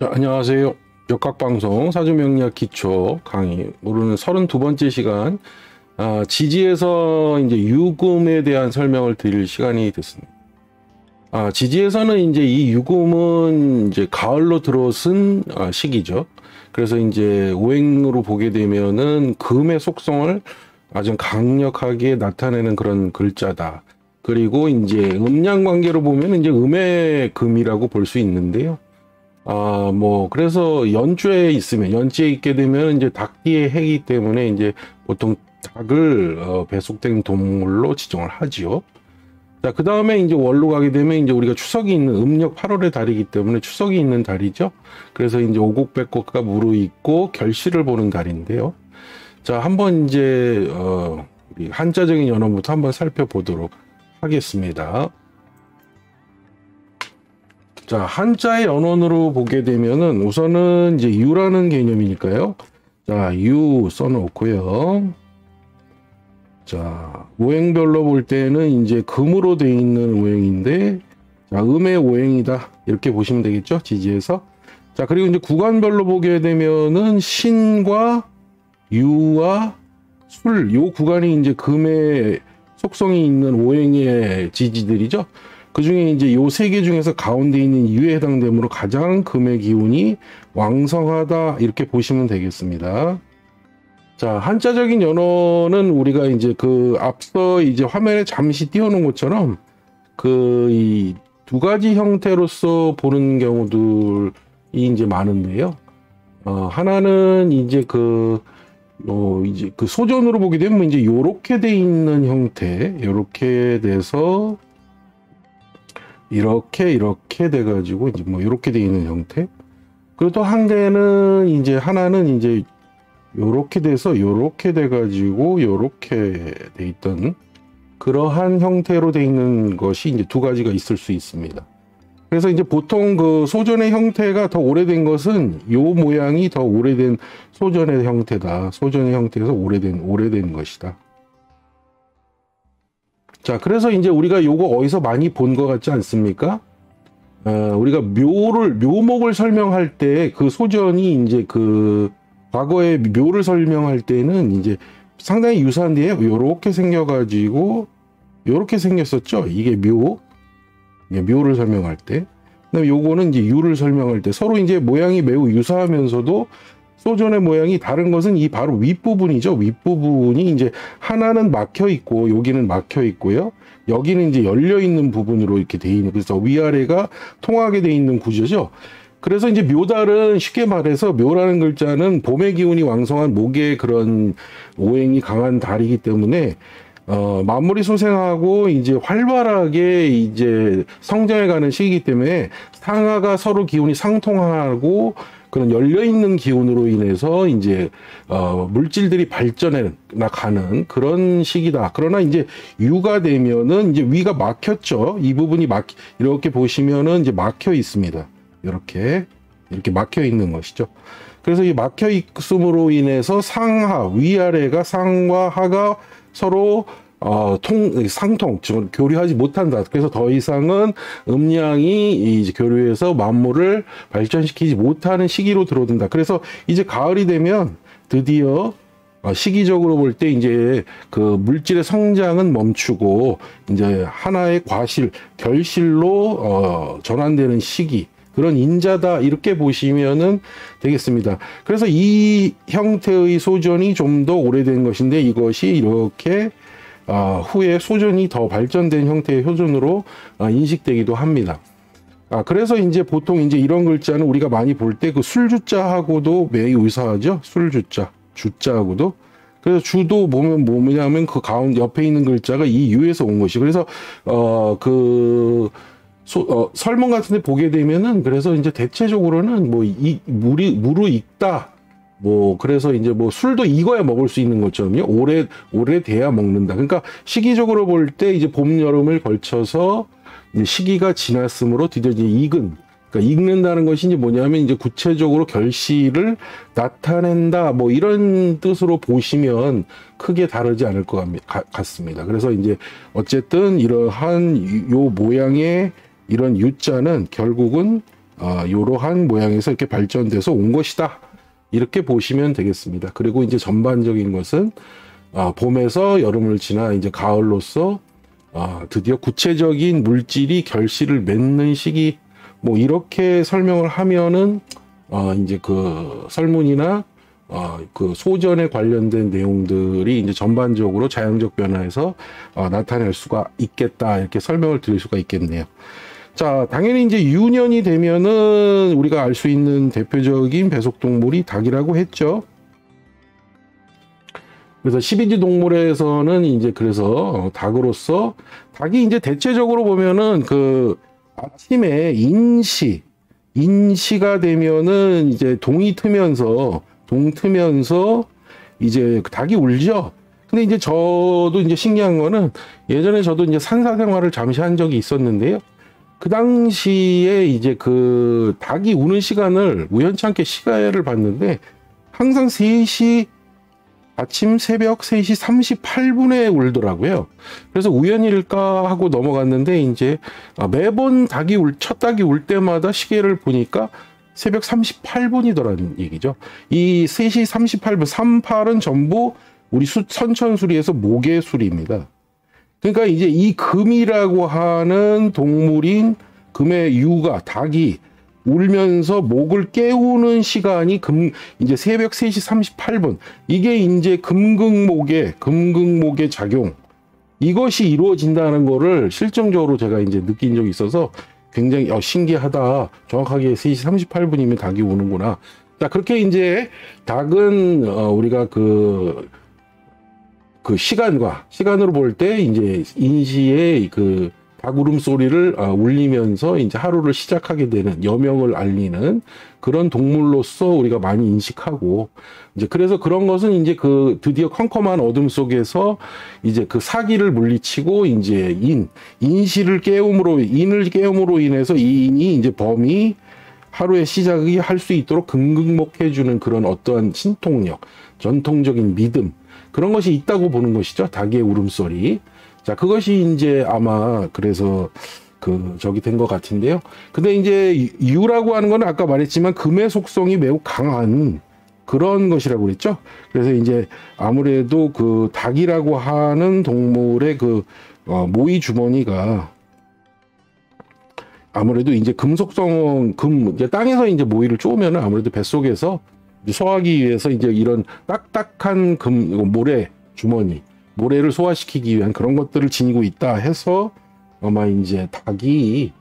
자, 안녕하세요. 역학방송 사주명리학 기초 강의 오늘은 32번째 시간 지지에서 이제 유금에 대한 설명을 드릴 시간이 됐습니다. 지지에서는 이제 이 유금은 이제 가을로 들어선 시기죠. 그래서 이제 오행으로 보게 되면은 금의 속성을 아주 강력하게 나타내는 그런 글자다. 그리고 이제 음양 관계로 보면 이제 음의 금이라고 볼 수 있는데요. 그래서 연주에 있으면, 연지에 있게 되면 이제 닭띠의 해이기 때문에 이제 보통 닭을 배속된 동물로 지정을 하지요. 자, 그 다음에 이제 월로 가게 되면 이제 우리가 추석이 있는 음력 8월의 달이기 때문에 추석이 있는 달이죠. 그래서 이제 오곡백곡과 무르익고 결실을 보는 달인데요. 자, 한번 이제, 우리 한자적인 연원부터 한번 살펴보도록 하겠습니다. 자, 한자의 연원으로 보게 되면은 우선은 이제 유라는 개념이니까요. 자, 유 써놓고요. 자, 오행별로 볼 때는 이제 금으로 되어 있는 오행인데, 자, 음의 오행이다. 이렇게 보시면 되겠죠? 지지에서. 자, 그리고 이제 구간별로 보게 되면은 신과 유와 술, 요 구간이 이제 금의 속성이 있는 오행의 지지들이죠. 그 중에 이제 요 세 개 중에서 가운데 있는 유에 해당되므로 가장 금의 기운이 왕성하다 이렇게 보시면 되겠습니다. 자, 한자적인 연어는 우리가 이제 그 앞서 이제 화면에 잠시 띄워놓은 것처럼 그 이 두 가지 형태로서 보는 경우들이 이제 많은데요. 하나는 이제 이제 그 소전으로 보게 되면 이제 요렇게 돼 있는 형태, 요렇게 돼서 이렇게 돼가지고 이제 뭐 이렇게 돼 있는 형태. 그리고 또 한 개는 이제 하나는 이제 요렇게 돼서 요렇게 돼가지고 요렇게 돼 있던 그러한 형태로 돼 있는 것이 이제 두 가지가 있을 수 있습니다. 그래서 이제 보통 그 소전의 형태가 더 오래된 것은 요 모양이 더 오래된 소전의 형태다. 소전의 형태에서 오래된 것이다. 자, 그래서 이제 우리가 요거 어디서 많이 본 것 같지 않습니까? 우리가 묘목을 설명할 때 그 소전이 이제 그 과거의 묘를 설명할 때는 이제 상당히 유사한데요. 요렇게 생겨가지고 요렇게 생겼었죠. 이게 묘를 설명할 때. 그다음에 요거는 이제 유를 설명할 때 서로 이제 모양이 매우 유사하면서도 소전의 모양이 다른 것은 이 바로 윗부분이죠. 윗부분이 이제 하나는 막혀 있고 여기는 막혀 있고요. 여기는 이제 열려 있는 부분으로 이렇게 돼 있는, 그래서 위아래가 통하게 돼 있는 구조죠. 그래서 이제 묘달은 쉽게 말해서 묘라는 글자는 봄의 기운이 왕성한 목의 그런 오행이 강한 달이기 때문에 만물이 소생하고 이제 활발하게 이제 성장해가는 시기이기 때문에 상하가 서로 기운이 상통하고 그런 열려있는 기운으로 인해서 이제 물질들이 발전해 나가는 그런 시기다. 그러나 이제 유가 되면은 이제 위가 막혔죠. 이 부분이 이렇게 보시면은 이제 막혀 있습니다. 이렇게 막혀 있는 것이죠. 그래서 이 막혀 있음으로 인해서 상하, 위아래가 상과 하가 서로 상통, 즉 교류하지 못한다. 그래서 더 이상은 음양이 이제 교류해서 만물을 발전시키지 못하는 시기로 들어든다. 그래서 이제 가을이 되면 드디어 시기적으로 볼 때 이제 그 물질의 성장은 멈추고 이제 하나의 결실로 전환되는 시기. 그런 인자다 이렇게 보시면은 되겠습니다. 그래서 이 형태의 소전이 좀 더 오래된 것인데 이것이 이렇게 후에 소전이 더 발전된 형태의 소전으로 인식되기도 합니다. 그래서 이제 보통 이제 이런 글자는 우리가 많이 볼 때 그 술주자하고도 매우 유사하죠. 술주자, 주자하고도. 그래서 주도 보면 뭐냐면 그 가운데 옆에 있는 글자가 이 유에서 온 것이. 그래서 설문 같은 데 보게 되면은 그래서 이제 대체적으로는 뭐 무르 익다. 그래서 이제 술도 익어야 먹을 수 있는 것처럼요. 오래 돼야 먹는다. 그러니까 시기적으로 볼 때 이제 봄, 여름을 걸쳐서 이제 시기가 지났으므로 드디어 이제 그러니까 익는다는 것이 이제 뭐냐면 이제 구체적으로 결실을 나타낸다. 이런 뜻으로 보시면 크게 다르지 않을 것 같습니다. 그래서 이제 어쨌든 이러한 요 모양의 이런 유자는 결국은 이러한 모양에서 이렇게 발전돼서 온 것이다. 이렇게 보시면 되겠습니다. 그리고 이제 전반적인 것은 봄에서 여름을 지나 이제 가을로서 드디어 구체적인 물질이 결실을 맺는 시기, 뭐 이렇게 설명을 하면은 이제 그 설문이나 그 소전에 관련된 내용들이 이제 전반적으로 자연적 변화에서 나타낼 수가 있겠다, 이렇게 설명을 드릴 수가 있겠네요. 자, 당연히 이제 유년이 되면은 우리가 알 수 있는 대표적인 배속동물이 닭이라고 했죠. 그래서 12지 동물에서는 이제 그래서 닭으로서 닭이 이제 대체적으로 보면은 그 아침에 인시가 되면은 이제 동 트면서 이제 닭이 울죠. 근데 이제 저도 이제 신기한 거는 예전에 저도 이제 산사 생활을 잠시 한 적이 있었는데요. 그 당시에 이제 그 닭이 우는 시간을 우연찮게 시가를 봤는데 항상 새벽 3시 38분에 울더라고요. 그래서 우연일까 하고 넘어갔는데 이제 매번 첫 닭이 울 때마다 시계를 보니까 새벽 38분이더라는 얘기죠. 이 3시 38분, 38은 전부 우리 선천수리에서 목의술입니다. 그러니까 이제 이 금이라고 하는 동물인 금의 유가, 닭이 울면서 목을 깨우는 시간이 이제 새벽 3시 38분. 이게 이제 금극목의 작용. 이것이 이루어진다는 거를 실증적으로 제가 이제 느낀 적이 있어서 굉장히 신기하다. 정확하게 3시 38분이면 닭이 우는구나. 자, 그렇게 이제 닭은 우리가 그 시간으로 볼 때 이제 인시의 그 닭 울음소리를 울리면서 이제 하루를 시작하게 되는, 여명을 알리는 그런 동물로서 우리가 많이 인식하고, 이제 그래서 그런 것은 이제 그 드디어 컴컴한 어둠 속에서 이제 그 사기를 물리치고 이제 인을 깨움으로 인해서 이 인이 이제 범이 하루의 시작이 할 수 있도록 긍긍목해주는 그런 어떠한 신통력, 전통적인 믿음, 그런 것이 있다고 보는 것이죠. 닭의 울음소리. 자, 그것이 이제 아마 그래서 저기 된 것 같은데요. 근데 이제 유라고 하는 거는 아까 말했지만 금의 속성이 매우 강한 그런 것이라고 그랬죠. 그래서 이제 아무래도 그 닭이라고 하는 동물의 그 모이 주머니가 아무래도 이제 이제 땅에서 이제 모이를 쪼으면은 아무래도 뱃속에서 소화하기 위해서 이제 이런 딱딱한 모래를 소화시키기 위한 그런 것들을 지니고 있다 해서 아마 이제 닭이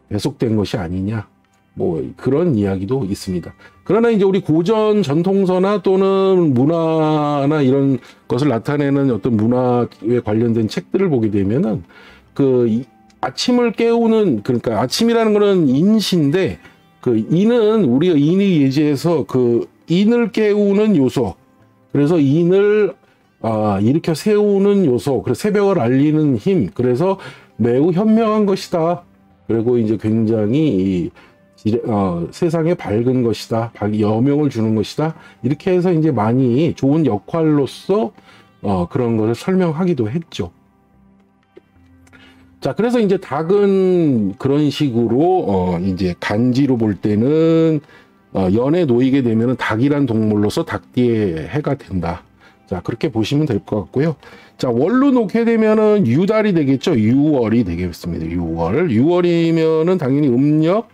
배속된 것이 아니냐, 뭐 그런 이야기도 있습니다. 그러나 이제 우리 고전 전통서나 또는 문화나 이런 것을 나타내는 어떤 문화에 관련된 책들을 보게 되면은 아침을 깨우는, 그러니까 아침이라는 거는 인시인데 그 인은 우리가 인이 예지해서 그 인을 깨우는 요소, 그래서 인을 일으켜 세우는 요소, 그래서 새벽을 알리는 힘, 그래서 매우 현명한 것이다. 그리고 이제 굉장히 세상에 밝은 것이다, 여명을 주는 것이다. 이렇게 해서 이제 많이 좋은 역할로서 그런 것을 설명하기도 했죠. 자, 그래서 이제 닭은 그런 식으로 이제 간지로 볼 때는 연에 놓이게 되면은 닭이란 동물로서 닭띠의 해가 된다. 자, 그렇게 보시면 될 것 같고요. 자, 월로 놓게 되면은 유달이 되겠죠. 유월이 되겠습니다. 6월이면은 당연히 음력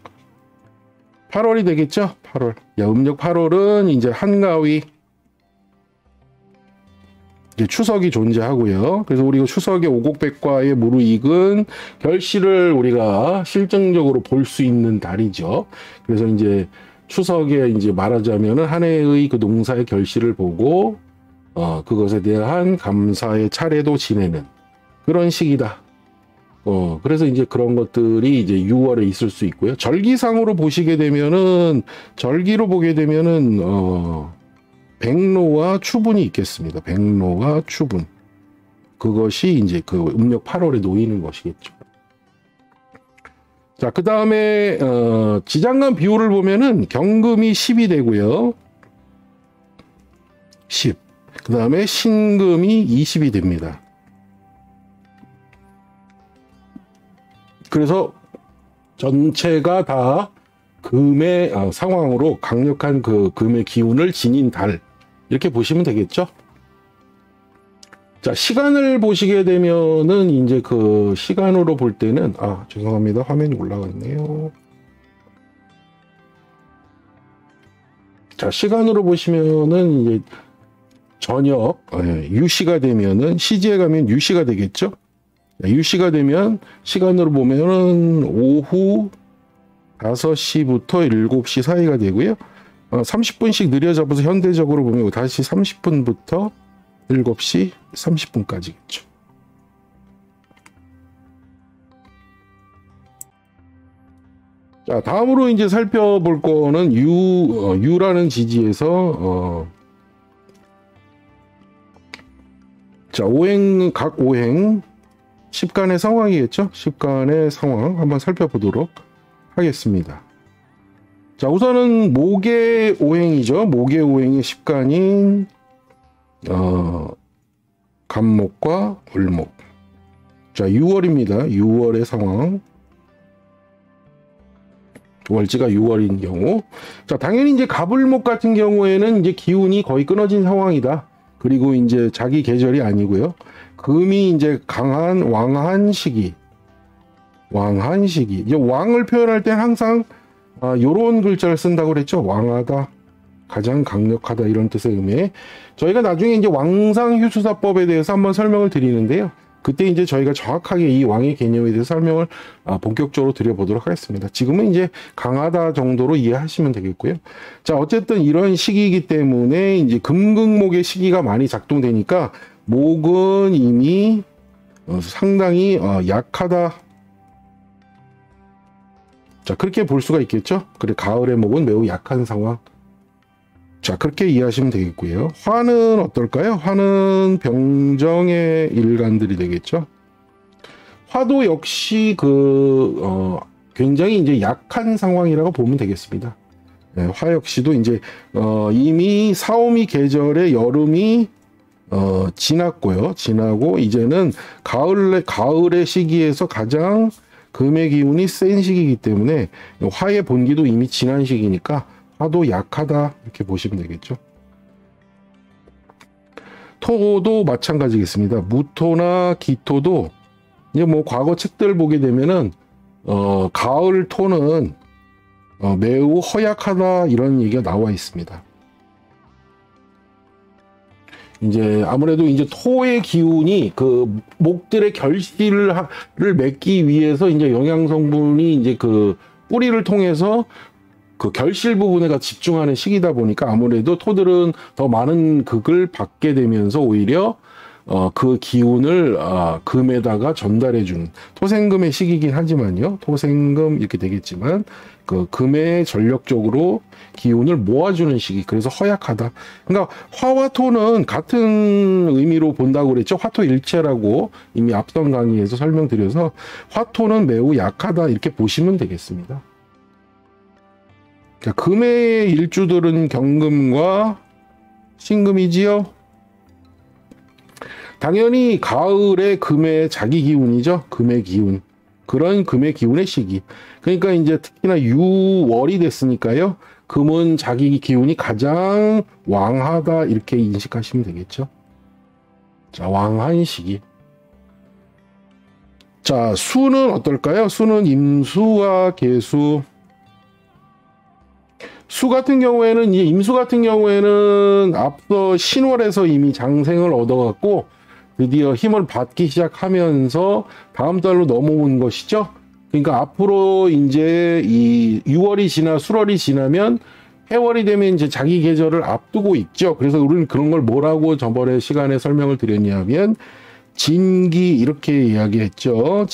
8월이 되겠죠. 8월. 음력 8월은 이제 한가위, 이제 추석이 존재하고요. 그래서 우리가 추석에 오곡백과에 무르익은 결실을 우리가 실증적으로 볼 수 있는 달이죠. 그래서 이제 추석에 이제 말하자면은 한 해의 그 농사의 결실을 보고 그것에 대한 감사의 차례도 지내는 그런 시기다. 그래서 이제 그런 것들이 이제 6월에 있을 수 있고요. 절기상으로 보시게 되면은, 절기로 보게 되면은, 백로와 추분이 있겠습니다. 백로와 추분. 그것이 이제 그 음력 8월에 놓이는 것이겠죠. 자, 그 다음에, 지장간 비호를 보면은 경금이 10이 되고요. 10. 그 다음에 신금이 20이 됩니다. 그래서 전체가 다 금의 상황으로 강력한 그 금의 기운을 지닌 달 이렇게 보시면 되겠죠. 자, 시간을 보시게 되면은 이제 그 시간으로 볼 때는 죄송합니다. 화면이 올라갔네요. 자, 시간으로 보시면은 이제 저녁 유시가 되면은 시지에 가면 유시가 되겠죠. 유시가 되면 시간으로 보면은 오후 5시부터 7시 사이가 되고요. 30분씩 느려잡아서 현대적으로 보면 다시 30분부터 7시 30분까지겠죠. 자, 다음으로 이제 살펴볼 거는 유라는 지지에서 자, 각 오행 10간의 상황이겠죠. 10간의 상황 한번 살펴보도록 하겠습니다. 자, 우선은 목의 오행이죠. 목의 오행의 10간인 간목과 을목. 자, 6월입니다. 6월의 상황. 월지가 6월인 경우. 자, 당연히 이제 갑을목 같은 경우에는 이제 기운이 거의 끊어진 상황이다. 그리고 이제 자기 계절이 아니고요. 금이 이제 강한 왕한 시기. 왕한 시기. 이제 왕을 표현할 때 항상 요런 글자를 쓴다고 그랬죠. 왕하다. 가장 강력하다 이런 뜻의 의미에 저희가 나중에 이제 왕상휴수사법에 대해서 한번 설명을 드리는데요. 그때 이제 저희가 정확하게 이 왕의 개념에 대해서 설명을 본격적으로 드려보도록 하겠습니다. 지금은 이제 강하다 정도로 이해하시면 되겠고요. 자, 어쨌든 이런 시기이기 때문에 이제 금극목의 시기가 많이 작동되니까 목은 이미 상당히 약하다. 자, 그렇게 볼 수가 있겠죠. 그래, 가을의 목은 매우 약한 상황. 자, 그렇게 이해하시면 되겠고요. 화는 어떨까요? 화는 병정의 일간들이 되겠죠. 화도 역시 굉장히 이제 약한 상황이라고 보면 되겠습니다. 네, 화 역시도 이제 이미 사오미 계절의 여름이 지났고요. 지나고 이제는 가을의 시기에서 가장 금의 기운이 센 시기이기 때문에 화의 본기도 이미 지난 시기니까 화도 약하다 이렇게 보시면 되겠죠. 토도 마찬가지겠습니다. 무토나 기토도 이제 뭐 과거 책들 보게 되면은 가을 토는 매우 허약하다 이런 얘기가 나와 있습니다. 이제 아무래도 이제 토의 기운이 그 목들의 결실을 맺기 위해서 이제 영양 성분이 이제 그 뿌리를 통해서 그 결실 부분에 집중하는 시기다 보니까 아무래도 토들은 더 많은 극을 받게 되면서 오히려 그 기운을 금에다가 전달해 주는 토생금의 시기이긴 하지만요. 토생금 이렇게 되겠지만 그 금에 전력적으로 기운을 모아주는 시기. 그래서 허약하다. 그러니까 화와 토는 같은 의미로 본다고 그랬죠. 화토일체라고 이미 앞선 강의에서 설명드려서 화토는 매우 약하다 이렇게 보시면 되겠습니다. 자, 금의 일주들은 경금과 신금이지요. 당연히 가을에 금의 자기 기운이죠. 금의 기운. 그런 금의 기운의 시기. 그러니까 이제 특히나 6월이 됐으니까요. 금은 자기 기운이 가장 왕하다 이렇게 인식하시면 되겠죠. 자, 왕한 시기. 자, 수는 어떨까요? 수는 임수와 계수. 수 같은 경우에는 이제 임수 같은 경우에는 앞서 신월에서 이미 장생을 얻어갖고 드디어 힘을 받기 시작하면서 다음 달로 넘어온 것이죠. 그러니까 앞으로 이제 이 6월이 지나 수월이 지나면 해월이 되면 이제 자기 계절을 앞두고 있죠. 그래서 우리는 그런 걸 뭐라고 저번에 시간에 설명을 드렸냐면 진기 이렇게 이야기했죠.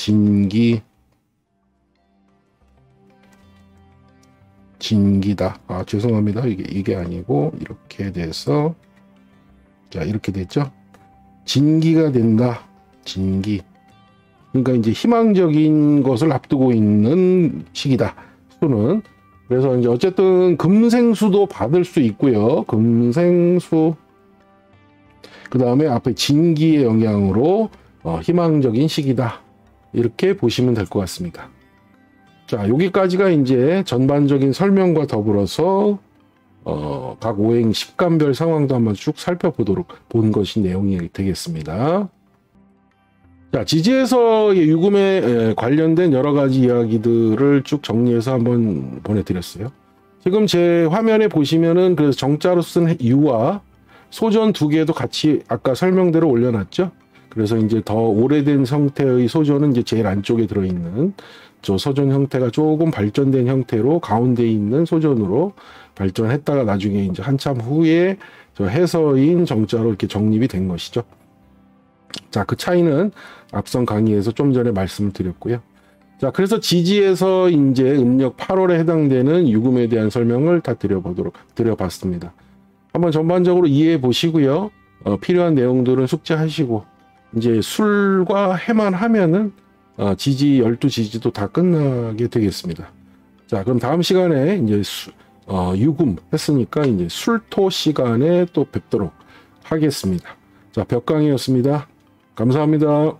진기다. 죄송합니다. 이게 아니고 이렇게 돼서 자, 이렇게 됐죠. 진기가 된다. 진기. 그러니까 이제 희망적인 것을 앞두고 있는 시기다. 수는. 그래서 이제 어쨌든 금생수도 받을 수 있고요. 금생수. 그 다음에 앞에 진기의 영향으로 희망적인 시기다. 이렇게 보시면 될 것 같습니다. 자, 여기까지가 이제 전반적인 설명과 더불어서 각 오행 식감별 상황도 한번 쭉 살펴보도록 본 것이 내용이 되겠습니다. 자, 지지에서의 유금에 관련된 여러 가지 이야기들을 쭉 정리해서 한번 보내드렸어요. 지금 제 화면에 보시면은 그래서 정자로 쓴 유와 소전 두 개도 같이 아까 설명대로 올려놨죠. 그래서 이제 더 오래된 형태의 소전은 이제 제일 안쪽에 들어있는 저 소전 형태가 조금 발전된 형태로 가운데 있는 소전으로 발전했다가 나중에 이제 한참 후에 저 해서인 정자로 이렇게 정립이 된 것이죠. 자, 그 차이는 앞선 강의에서 좀 전에 말씀을 드렸고요. 자, 그래서 지지에서 이제 음력 8월에 해당되는 유금에 대한 설명을 다 드려봤습니다. 한번 전반적으로 이해해 보시고요. 필요한 내용들은 숙지하시고, 이제 술과 해만 하면은, 지지, 12지지도 다 끝나게 되겠습니다. 자, 그럼 다음 시간에 이제 유금 했으니까 이제 술토 시간에 또 뵙도록 하겠습니다. 자, 벽강이었습니다. 감사합니다.